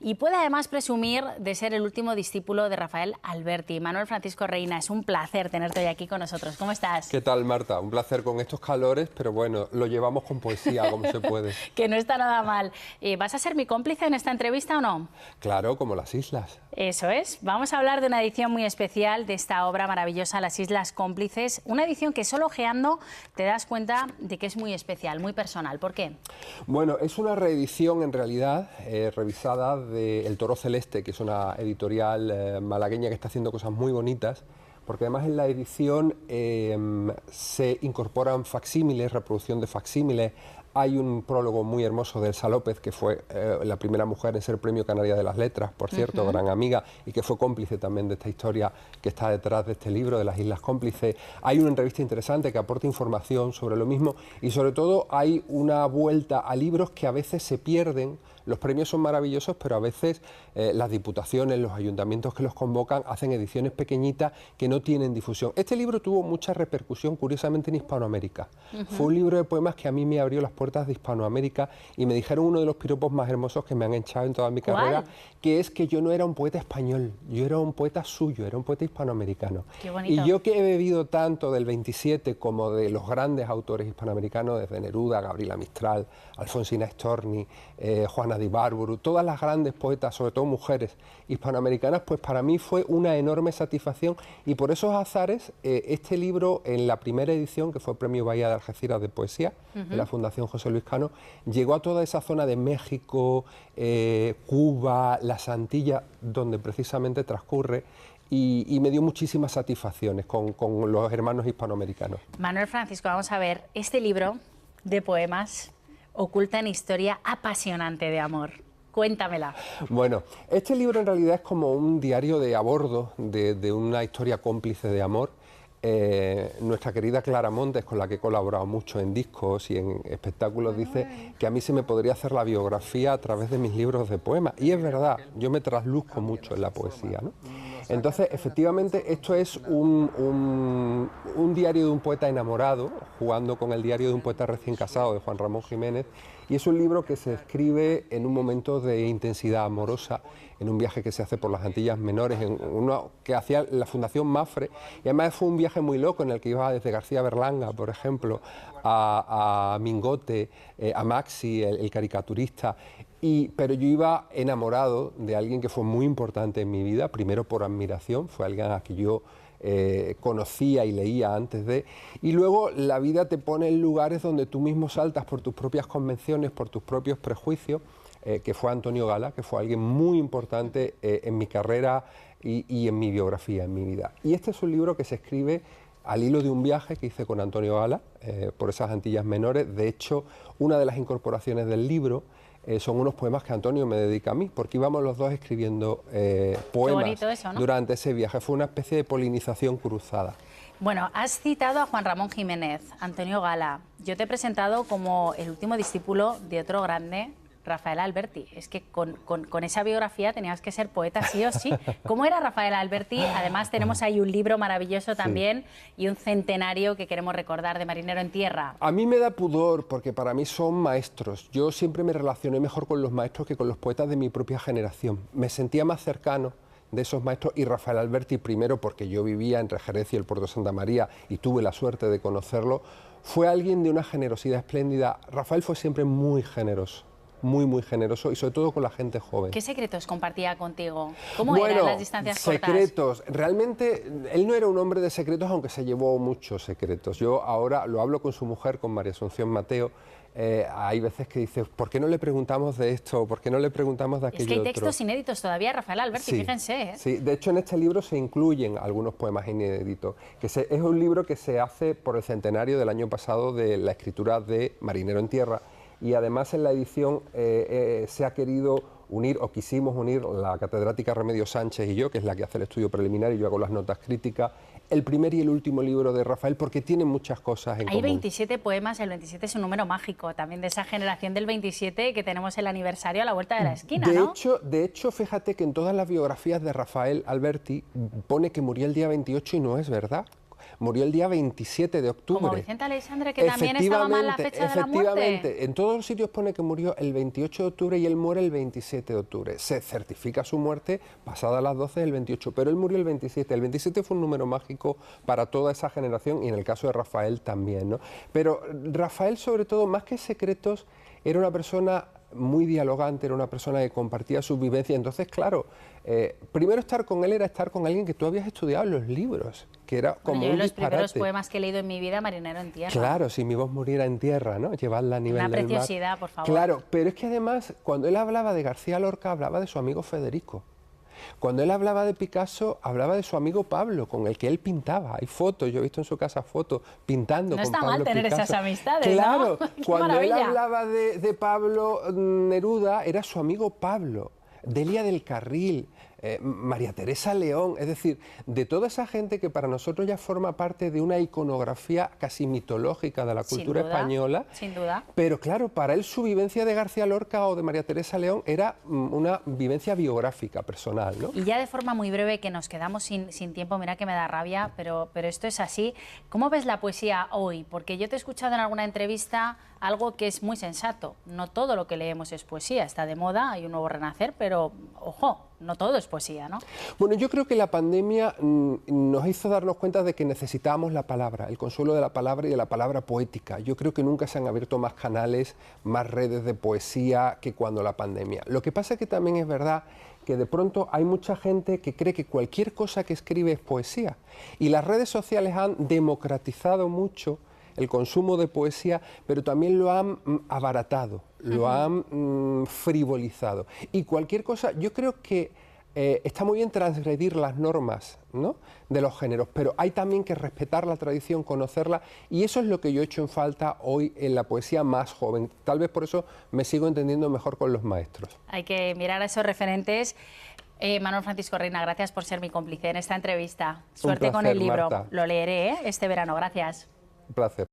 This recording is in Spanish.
Y puede además presumir de ser el último discípulo de Rafael Alberti. Manuel Francisco Reina, es un placer tenerte hoy aquí con nosotros. ¿Cómo estás? ¿Qué tal, Marta? Un placer con estos calores, pero bueno, lo llevamos con poesía, como se puede. Que no está nada mal. ¿Vas a ser mi cómplice en esta entrevista o no? Claro, como las islas. Eso es. Vamos a hablar de una edición muy especial de esta obra maravillosa, Las Islas Cómplices. Una edición que solo ojeando te das cuenta de que es muy especial, muy personal. ¿Por qué? Bueno, es una reedición en realidad revisada de El Toro Celeste, que es una editorial malagueña que está haciendo cosas muy bonitas, porque además en la edición se incorporan facsímiles, reproducción de facsímiles. Hay un prólogo muy hermoso de Elsa López, que fue la primera mujer en ser Premio Canaria de las Letras, por cierto, gran amiga, y que fue cómplice también de esta historia que está detrás de este libro, de Las Islas Cómplices. Hay una entrevista interesante que aporta información sobre lo mismo y sobre todo hay una vuelta a libros que a veces se pierden. Los premios son maravillosos, pero a veces las diputaciones, los ayuntamientos que los convocan hacen ediciones pequeñitas que no tienen difusión. Este libro tuvo mucha repercusión, curiosamente, en Hispanoamérica. Fue un libro de poemas que a mí me abrió las puertas de Hispanoamérica y me dijeron uno de los piropos más hermosos que me han echado en toda mi carrera, que es que yo no era un poeta español, yo era un poeta suyo, era un poeta hispanoamericano. Qué bonito. Y yo que he bebido tanto del 27 como de los grandes autores hispanoamericanos, desde Neruda, Gabriela Mistral, Alfonsina Storni, Juana de Ibárburu, todas las grandes poetas, sobre todo mujeres hispanoamericanas, pues para mí fue una enorme satisfacción y por esos azares este libro en la primera edición, que fue Premio Bahía de Algeciras de Poesía, de la Fundación José Luis Cano, llegó a toda esa zona de México, Cuba, las Antillas, donde precisamente transcurre y me dio muchísimas satisfacciones con los hermanos hispanoamericanos. Manuel Francisco, vamos a ver, este libro de poemas oculta una historia apasionante de amor. Cuéntamela. Bueno, este libro en realidad es como un diario de a bordo de una historia cómplice de amor. Nuestra querida Clara Montes, con la que he colaborado mucho en discos y en espectáculos, dice que a mí se me podría hacer la biografía a través de mis libros de poemas. Y es verdad, yo me trasluzco mucho en la poesía, ¿no? Entonces, efectivamente, esto es un diario de un poeta enamorado, jugando con el diario de un poeta recién casado, de Juan Ramón Jiménez, y es un libro que se escribe en un momento de intensidad amorosa, en un viaje que se hace por las Antillas Menores, en uno que hacía la Fundación Mafre, y además fue un viaje muy loco en el que iba desde García Berlanga, por ejemplo, a Mingote, a Maxi, el caricaturista, pero yo iba enamorado de alguien que fue muy importante en mi vida, primero por admiración, fue alguien a quien yo conocía y leía antes de, y luego la vida te pone en lugares donde tú mismo saltas por tus propias convenciones, por tus propios prejuicios, que fue Antonio Gala, que fue alguien muy importante en mi carrera y en mi biografía, en mi vida. Y este es un libro que se escribe al hilo de un viaje que hice con Antonio Gala por esas Antillas Menores. De hecho, una de las incorporaciones del libro son unos poemas que Antonio me dedica a mí, porque íbamos los dos escribiendo poemas eso, ¿no? Durante ese viaje. Fue una especie de polinización cruzada. Bueno, has citado a Juan Ramón Jiménez, Antonio Gala. Yo te he presentado como el último discípulo de otro grande, Rafael Alberti. Es que con esa biografía tenías que ser poeta sí o sí. ¿Cómo era Rafael Alberti? Además tenemos ahí un libro maravilloso también y un centenario que queremos recordar de Marinero en Tierra. A mí me da pudor porque para mí son maestros. Yo siempre me relacioné mejor con los maestros que con los poetas de mi propia generación. Me sentía más cercano de esos maestros y Rafael Alberti, primero porque yo vivía entre Jerez y el Puerto de Santa María y tuve la suerte de conocerlo, fue alguien de una generosidad espléndida. Rafael fue siempre muy generoso. Muy generoso y sobre todo con la gente joven. ¿Qué secretos compartía contigo? ¿Cómo eran las distancias cortas? Secretos. Realmente él no era un hombre de secretos, aunque se llevó muchos secretos. Yo ahora lo hablo con su mujer, con María Asunción Mateo. Hay veces que dice, ¿por qué no le preguntamos de esto? ¿Por qué no le preguntamos de aquello? Es que hay otro? textos inéditos todavía, Rafael Alberti, fíjense. Sí, de hecho en este libro se incluyen algunos poemas inéditos. Es un libro que se hace por el centenario del año pasado de la escritura de Marinero en Tierra. Y además en la edición se ha querido unir, o quisimos unir, la catedrática Remedios Sánchez y yo, que es la que hace el estudio preliminar y yo hago las notas críticas, el primer y el último libro de Rafael, porque tienen muchas cosas en común. Hay 27 poemas, el 27 es un número mágico, también de esa generación del 27 que tenemos el aniversario a la vuelta de la esquina, ¿no? De hecho, fíjate que en todas las biografías de Rafael Alberti pone que murió el día 28 y no es verdad. murió el día 27 de octubre. Como Vicente Aleixandre, que también estaba mal la fecha de la muerte. Efectivamente, en todos los sitios pone que murió el 28 de octubre y él muere el 27 de octubre. Se certifica su muerte pasada las 12 del 28, pero él murió el 27. El 27 fue un número mágico para toda esa generación y en el caso de Rafael también, ¿no? Pero Rafael, sobre todo, más que secretos, era una persona muy dialogante, era una persona que compartía sus vivencias. Entonces, claro, primero estar con él era estar con alguien que tú habías estudiado en los libros, que era como yo un los disparate. primeros poemas que he leído en mi vida, Marinero en tierra. Claro, si mi voz muriera en tierra, ¿no? Llevarla a nivel Una del mar. preciosidad, por favor. Claro, pero es que además, cuando él hablaba de García Lorca, hablaba de su amigo Federico. Cuando él hablaba de Picasso, hablaba de su amigo Pablo, con el que él pintaba. Hay fotos, yo he visto en su casa fotos pintando con Pablo Picasso. No está mal tener esas amistades, claro, ¿no? Cuando maravilla. él hablaba de Pablo Neruda, era su amigo Pablo. Delia del Carril, María Teresa León, es decir, de toda esa gente que para nosotros ya forma parte de una iconografía casi mitológica de la cultura española. Sin duda. Pero claro, para él su vivencia de García Lorca o de María Teresa León era una vivencia biográfica, personal, ¿no? Y ya de forma muy breve, que nos quedamos sin tiempo, mira que me da rabia, pero esto es así. ¿Cómo ves la poesía hoy? Porque yo te he escuchado en alguna entrevista algo que es muy sensato. No todo lo que leemos es poesía, está de moda, hay un nuevo renacer, pero ojo, no todo es poesía, ¿no? Bueno, yo creo que la pandemia nos hizo darnos cuenta de que necesitábamos la palabra, el consuelo de la palabra y de la palabra poética. Yo creo que nunca se han abierto más canales, más redes de poesía que cuando la pandemia. Lo que pasa es que también es verdad que de pronto hay mucha gente que cree que cualquier cosa que escribe es poesía. Y las redes sociales han democratizado mucho el consumo de poesía, pero también lo han abaratado, lo han frivolizado. Y cualquier cosa, yo creo que está muy bien transgredir las normas, ¿no?, de los géneros, pero hay también que respetar la tradición, conocerla, y eso es lo que yo he hecho en falta hoy en la poesía más joven. Tal vez por eso me sigo entendiendo mejor con los maestros. Hay que mirar a esos referentes. Manuel Francisco Reina, gracias por ser mi cómplice en esta entrevista. Suerte con el libro. Marta. Lo leeré este verano. Gracias. Un placer.